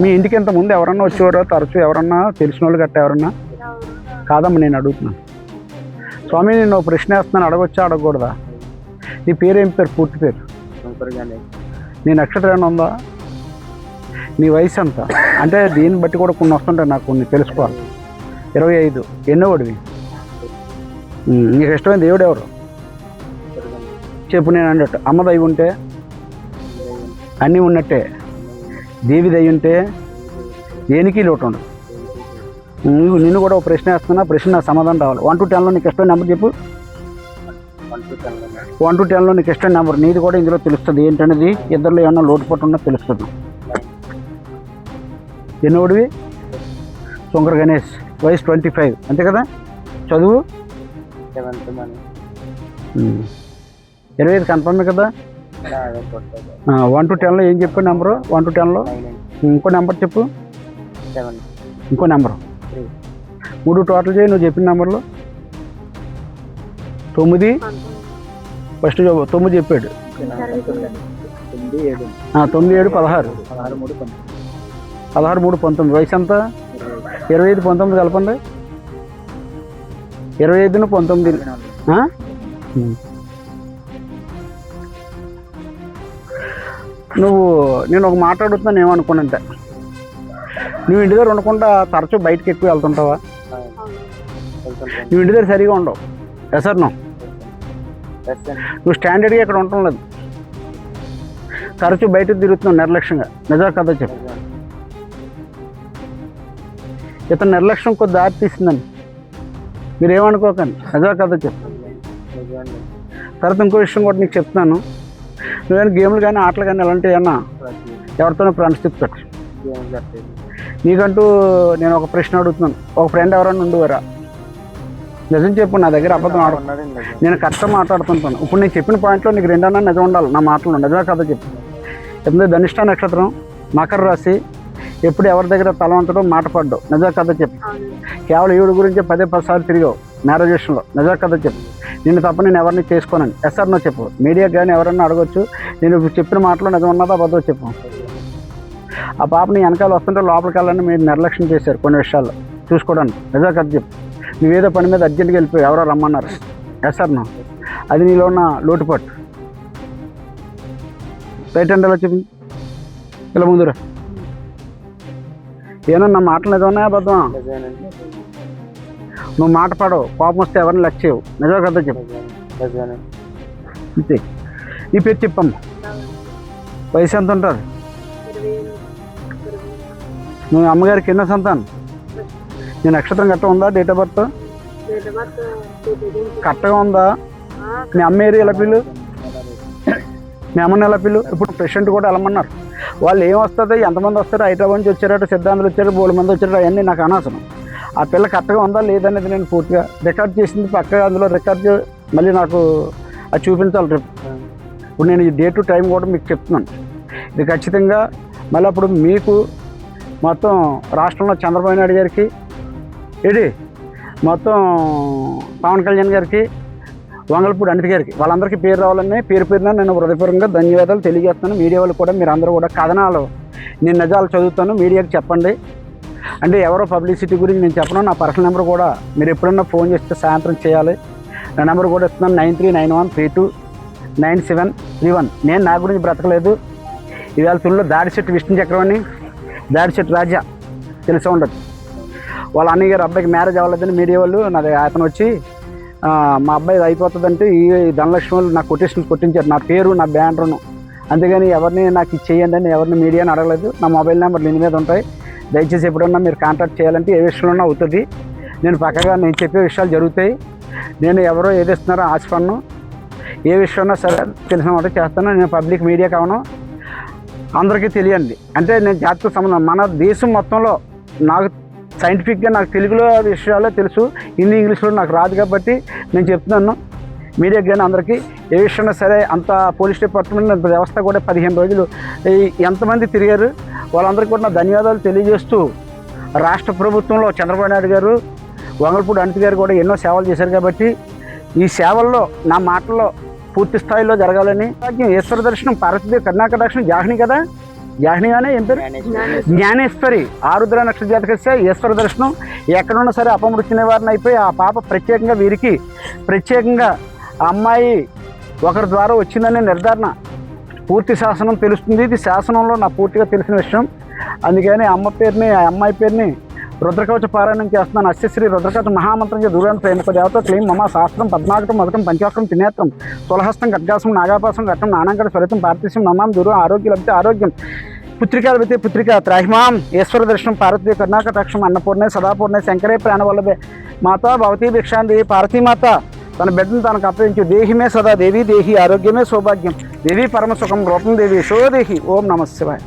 మీ ఇంటికి ఇంత ముందు ఎవరన్నా వచ్చేవారో తరచూ ఎవరన్నా తెలిసిన వాళ్ళు గట్ట ఎవరన్నా? కాదమ్మా, నేను అడుగుతున్నాను. స్వామి, నేను ఒక ప్రశ్న వేస్తున్నాను, అడగొచ్చా అడగకూడదా? నీ పేరు ఏం పేరు, పూర్తి పేరు? నీ నక్షత్రం ఏమైనా ఉందా? నీ వయసు ఎంత? అంటే దీన్ని బట్టి కూడా కొన్ని వస్తుంటాయి, నాకు కొన్ని తెలుసుకోవాలి. 25. ఎన్నో వాడివి? నీకు ఇష్టమైన దేవుడు ఎవరు చెప్పు. నేను అన్నట్టు అమ్మ దయ ఉంటే అన్నీ ఉన్నట్టే, దేవి దయ ఉంటే దేనికి లోటు ఉండదు. నిన్ను కూడా ఒక ప్రశ్న వేస్తున్నా, ప్రశ్న నాకు సమాధానం రావాలి. 1 to 10లో నీకు ఇష్టమైన నెంబర్ చెప్పు. 1 to 10లో నీకు ఇష్టమైన నెంబర్ నీది కూడా ఇందులో తెలుస్తుంది. ఏంటనేది ఇద్దరిలో ఏమన్నా లోటుపాటు ఉన్నా తెలుస్తుంది. ఎన్నోడివి? శంకర్ గణేష్. వయసు 25, అంతే కదా? చదువు 25 కన్ఫర్మే కదా? 1 to 10లో ఏం చెప్పు నెంబరు? 1 to 10లో ఇంకో నెంబర్ చెప్పు. ఇంకో నెంబరు 3 టోటల్ చేయి నువ్వు చెప్పిన నెంబర్లో. 9 ఫస్ట్ 9 చెప్పాడు. 9, 7, 16. 16, 3, 19. వయసు ఎంత? 25, 19 కలపండి. 25, 19. నేను ఒక మాట్లాడుతున్నాను ఏమనుకున్నంటే, నువ్వు ఇంటి దగ్గర ఉండకుండా తరచూ బయటకు ఎక్కువ వెళ్తుంటావా? నువ్వు ఇంటి దగ్గర సరిగా ఉండవు. సార్ నువ్వు స్టాండర్డ్గా ఇక్కడ ఉండటం లేదు, తరచూ బయటకు తిరుగుతున్నావు నిర్లక్ష్యంగా. నిజా కదా చెప్పు. ఇతను నిర్లక్ష్యం కొద్ది దారి తీసిందని మీరు ఏమనుకోకండి. నిజా కదా చెప్పు. తర్వాత ఇంకో విషయం కూడా నీకు చెప్తున్నాను. నువ్వేమైనా గేమ్లు కానీ ఆటలు కానీ ఎలాంటివి ఏమన్నా ఎవరితోనూ ఫ్రెండ్స్ పెట్టు. నీకంటూ నేను ఒక ప్రశ్న అడుగుతున్నాను, ఒక ఫ్రెండ్ ఎవరైనా ఉండేవారా? నిజం చెప్పు, నా దగ్గర అబద్ధం ఆడుతున్నాడు. నేను కరెక్ట్గా మాట్లాడుతుంటాను. ఇప్పుడు నేను చెప్పిన పాయింట్లో నీకు 2 అన్నా నిజం ఉండాలి నా మాటలు. నిజమే కదా చెప్పు. ఎందుకంటే ధనిష్ట నక్షత్రం, మకర రాశి, ఎప్పుడు ఎవరి దగ్గర తల వంచడం, మాట పడ్డావు. నిజా కథ చెప్పు. కేవలం ఈవిడ గురించి 10 సార్లు తిరిగావు మ్యారేజ్ విషయంలో. నిజా కథ చెప్పు. నిన్ను తప్ప నేను ఎవరిని చేసుకోనని. ఎస్ఆర్ నో చెప్పు. మీడియాకి కానీ ఎవరన్నా అడగొచ్చు, నేను చెప్పిన మాటలో నిజం ఉన్నదో అబద్ధం చెప్పు. ఆ పాపని వెనకాల వస్తుంటే లోపలికి వెళ్ళాలని మీరు నిర్లక్ష్యం చేశారు కొన్ని విషయాల్లో చూసుకోవడానికి. నిజా కథ చెప్పు. నువ్వేదో పని మీద అర్జెంట్గా వెళ్ళిపోయి ఎవరో రమ్మన్నారు. ఎస్ఆర్ నో. అది నీలో ఉన్న లోటుపాటు. రైట్ హ్యాండ్ ఎలా చెప్పింది? ఇలా ముందురా. ఏమన్నా మాటలు నిజం ఉన్నాయా అబద్ధమా? నువ్వు మాట పడవు, కోపం వస్తే ఎవరిని లెక్క చేయవు. నిజమే కదా చెప్పు. అంతే. నీ పేరు చెప్పమ్మా. వయసు ఎంత ఉంటుంది? నువ్వు అమ్మగారికి ఎన్నో సంతానం? నీ నక్షత్రం కరెక్ట్గా ఉందా? డేట్ ఆఫ్ బర్త్ కరెక్ట్గా ఉందా? మీ అమ్మ ఏరియా ఎలా పిల్లు? మీ అమ్మని ఎలా పిల్లు? ఇప్పుడు ప్రెసిడెంట్ కూడా వెళ్ళమన్నారు. వాళ్ళు ఏం వస్తుంది, ఎంతమంది వస్తారు, హైదరాబాద్ నుంచి వచ్చారట, సిద్ధాంతులు వచ్చారు, 3 మంది వచ్చారు, అవన్నీ నాకు అనవసరం. ఆ పిల్ల కరెక్ట్గా ఉందా లేదనేది నేను పూర్తిగా రికార్డ్ చేసింది పక్కగా అందులో రికార్డ్ మళ్ళీ నాకు అది చూపించాలి రేపు. ఇప్పుడు నేను ఈ డే టు టైం కూడా మీకు చెప్తున్నాను. ఇది ఖచ్చితంగా మళ్ళీ అప్పుడు మీకు మొత్తం రాష్ట్రంలో చంద్రబాబు నాయుడు గారికి మొత్తం పవన్ కళ్యాణ్ గారికి, వంగలపూడి అనిత గారికి, వాళ్ళందరికీ పేరు రావాలని పేరున నేను హృదయపూర్వకంగా ధన్యవాదాలు తెలియజేస్తున్నాను. మీడియా వాళ్ళు కూడా మీరు అందరూ కూడా కథనాలు నేను నిజాలు చదువుతాను, మీడియాకి చెప్పండి. అంటే ఎవరో పబ్లిసిటీ గురించి నేను చెప్పను. నా పర్సనల్ నెంబర్ కూడా మీరు ఎప్పుడన్నా ఫోన్ చేస్తే సాయంత్రం చేయాలి. నా నెంబర్ కూడా ఇస్తున్నాను 9391329731. నేను నా గురించి బ్రతకలేదు. ఇవాళ తుల్లో దాడిశెట్టి విష్ణు చక్రవర్తి, దాడిశెట్టి రాజా తెలిసే ఉండదు. వాళ్ళ అన్నయ్య గారు అబ్బాయికి మ్యారేజ్ అవ్వలేదని మీడియా వాళ్ళు అతను వచ్చి మా అబ్బాయి అయిపోతుందంటే ఈ ధనలక్ష్మి వాళ్ళు నాకు కొట్టించారు, నా పేరు నా బ్యానర్ను. అంతేగాని ఎవరిని నాకు ఇచ్చేయండి అని ఎవరిని మీడియాని అడగలేదు. నా మొబైల్ నెంబర్ దీని మీద ఉంటాయి. దయచేసి ఎప్పుడన్నా మీరు కాంటాక్ట్ చేయాలంటే ఏ విషయంలోనే అవుతుంది. నేను పక్కగా నేను చెప్పే విషయాలు జరుగుతాయి. నేను ఎవరో ఏది ఇస్తున్నారో ఆశపడను. ఏ విషయంలో సరే తెలిసిన మాట చేస్తాను. నేను పబ్లిక్ మీడియా కావను, అందరికీ తెలియండి. అంటే నేను జాతీయ సంబంధం మన దేశం మొత్తంలో నాకు సైంటిఫిక్గా నాకు తెలుగులో విషయాలు తెలుసు, హిందీ ఇంగ్లీష్లో నాకు రాదు కాబట్టి నేను చెప్తున్నాను మీడియాకి కానీ అందరికీ. ఏ విషయంలో సరే అంత పోలీస్ డిపార్ట్మెంట్ వ్యవస్థ కూడా 15 రోజులు ఎంతమంది తిరిగారు వాళ్ళందరికీ కూడా నా ధన్యవాదాలు తెలియజేస్తూ, రాష్ట్ర ప్రభుత్వంలో చంద్రబాబు నాయుడు గారు, వంగలపూడి అనిత గారు కూడా ఎన్నో సేవలు చేశారు కాబట్టి ఈ సేవల్లో నా మాటల్లో పూర్తి స్థాయిలో జరగాలని. ఈశ్వర దర్శనం, పార్వతీదేవి కర్ణాటక దర్శనం జాహ్ని కదా. జాహ్నవి ఏం పేరు, జ్ఞానేశ్వరి. ఆరుద్ర నక్షత్ర జాతకస్య ఈశ్వర దర్శనం. ఎక్కడున్నా సరే అపమృత్యు నివారణ అయిపోయి ఆ పాప ప్రత్యేకంగా వీరికి ప్రత్యేకంగా ఆ అమ్మాయి ఒకరి ద్వారా వచ్చిందనే నిర్ధారణ పూర్తి శాసనం తెలుస్తుంది. ఇది శాసనంలో నాకు పూర్తిగా తెలిసిన విషయం. అందుకని అమ్మ పేరుని, ఆ అమ్మాయి పేరుని రుద్రకవచ పారాయణం చేస్తున్నాను. అస్యశ్రీ రుద్రకవచ మహామంత్రం దూరాన్ని ప్రేమిక దేవత క్లీం మమ శాస్త్రం పద్మాకటం మధుకం పంచవక్రం త్రినేత్రం తులహస్తం ఖడ్గాసం నాగాపాసం ఘట్టం నానాంకర స్వరితం పార్థిసం మమాం దూరం ఆరోగ్య లభితే ఆరోగ్యం పుత్రికా లభితే పుత్రిక త్రాహిమాం ఈశ్వర దర్శనం పార్వతీ కర్ణాకటాక్షం అన్నపూర్ణే సదాపూర్ణే శంకరే ప్రాణవల్లభే మాతా భవతీ భిక్షాంది పార్వతీమాత తన బిడ్డను తనకు అప్పగించు. దేహిమే సదా దేవి దేహి ఆరోగ్యమే సౌభాగ్యం దేవి పరమసుఖం రూపం దేవి సో దేహి. ఓం నమః శివాయ.